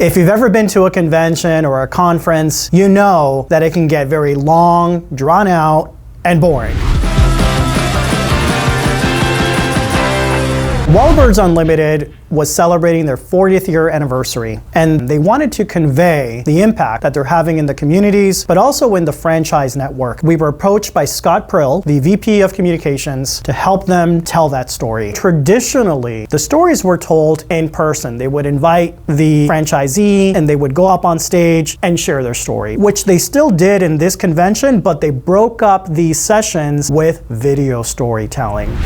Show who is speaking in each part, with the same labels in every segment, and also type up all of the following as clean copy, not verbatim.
Speaker 1: If you've ever been to a convention or a conference, you know that it can get very long, drawn out, and boring. Wildbirds Unlimited was celebrating their 40th year anniversary, and they wanted to convey the impact that they're having in the communities, but also in the franchise network. We were approached by Scott Prill, the VP of Communications, to help them tell that story. Traditionally, the stories were told in person. They would invite the franchisee, and they would go up on stage and share their story, which they still did in this convention, but they broke up these sessions with video storytelling.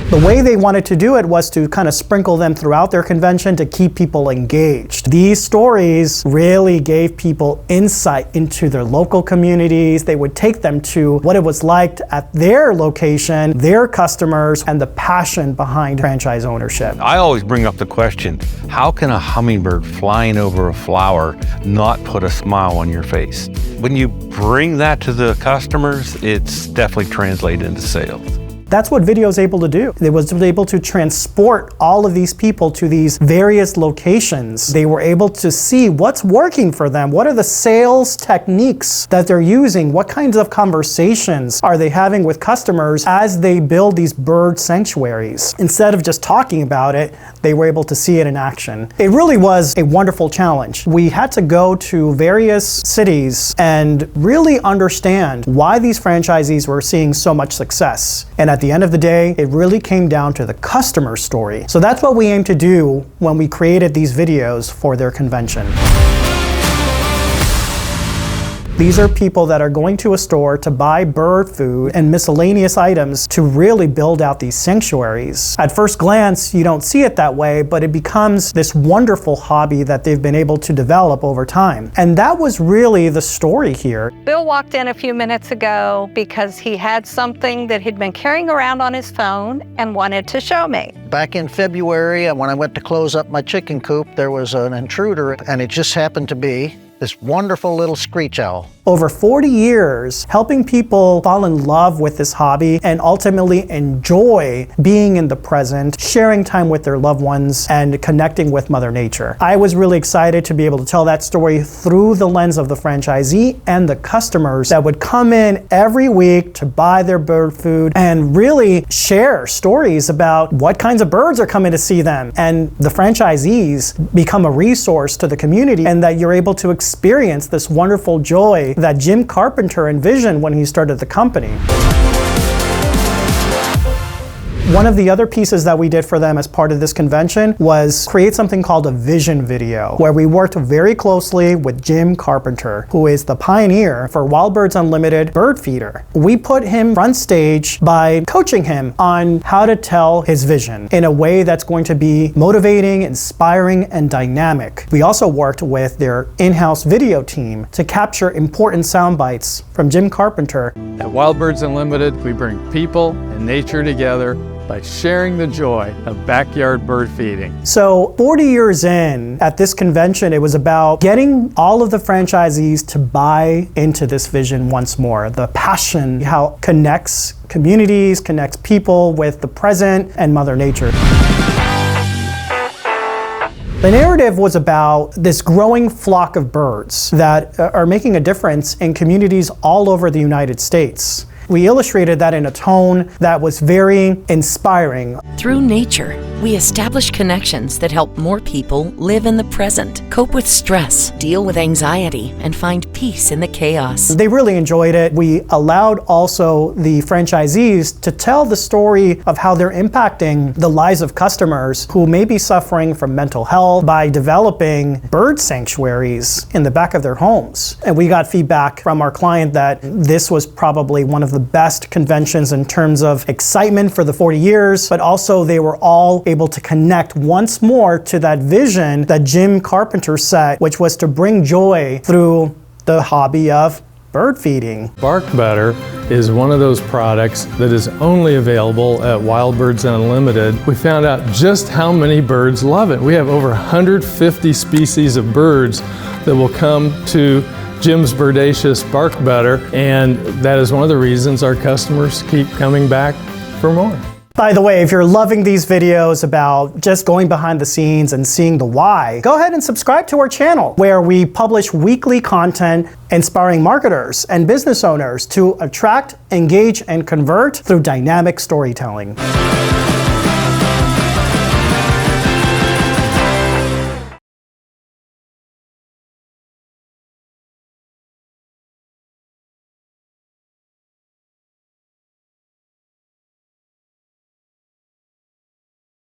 Speaker 1: The way they wanted to do it was to kind of sprinkle them throughout their convention to keep people engaged. These stories really gave people insight into their local communities. They would take them to what it was like at their location, their customers, and the passion behind franchise ownership.
Speaker 2: I always bring up the question, how can a hummingbird flying over a flower not put a smile on your face? When you bring that to the customers, it's definitely translated into sales.
Speaker 1: That's what video is able to do. It was able to transport all of these people to these various locations. They were able to see what's working for them. What are the sales techniques that they're using? What kinds of conversations are they having with customers as they build these bird sanctuaries? Instead of just talking about it, they were able to see it in action. It really was a wonderful challenge. We had to go to various cities and really understand why these franchisees were seeing so much success. And at the end of the day, it really came down to the customer story. So that's what we aim to do when we created these videos for their convention. These are people that are going to a store to buy bird food and miscellaneous items to really build out these sanctuaries. At first glance, you don't see it that way, but it becomes this wonderful hobby that they've been able to develop over time. And that was really the story here.
Speaker 3: Bill walked in a few minutes ago because he had something that he'd been carrying around on his phone and wanted to show me.
Speaker 4: Back in February, when I went to close up my chicken coop, there was an intruder, and it just happened to be this wonderful little screech owl.
Speaker 1: Over 40 years, helping people fall in love with this hobby and ultimately enjoy being in the present, sharing time with their loved ones, and connecting with Mother Nature. I was really excited to be able to tell that story through the lens of the franchisee and the customers that would come in every week to buy their bird food and really share stories about what kinds of birds are coming to see them. And the franchisees become a resource to the community, and that you're able to experience this wonderful joy that Jim Carpenter envisioned when he started the company. One of the other pieces that we did for them as part of this convention was create something called a vision video, where we worked very closely with Jim Carpenter, who is the pioneer for Wildbirds Unlimited bird feeder. We put him front stage by coaching him on how to tell his vision in a way that's going to be motivating, inspiring, and dynamic. We also worked with their in-house video team to capture important sound bites from Jim Carpenter.
Speaker 5: At Wildbirds Unlimited, we bring people and nature together by sharing the joy of backyard bird feeding.
Speaker 1: So 40 years in, at this convention, it was about getting all of the franchisees to buy into this vision once more. The passion, how it connects communities, connects people with the present and Mother Nature. The narrative was about this growing flock of birds that are making a difference in communities all over the United States. We illustrated that in a tone that was very inspiring.
Speaker 6: Through nature, we establish connections that help more people live in the present, cope with stress, deal with anxiety, and find peace in the chaos.
Speaker 1: They really enjoyed it. We allowed also the franchisees to tell the story of how they're impacting the lives of customers who may be suffering from mental health by developing bird sanctuaries in the back of their homes. And we got feedback from our client that this was probably one of the best conventions in terms of excitement for the 40 years, but also they were all able to connect once more to that vision that Jim Carpenter set, which was to bring joy through the hobby of bird feeding.
Speaker 5: Bark Better is one of those products that is only available at Wildbirds Unlimited. We found out just how many birds love it. We have over 150 species of birds that will come to Jim's Birdacious Bark Better, and that is one of the reasons our customers keep coming back for more.
Speaker 1: By the way, if you're loving these videos about just going behind the scenes and seeing the why, go ahead and subscribe to our channel where we publish weekly content inspiring marketers and business owners to attract, engage, and convert through dynamic storytelling.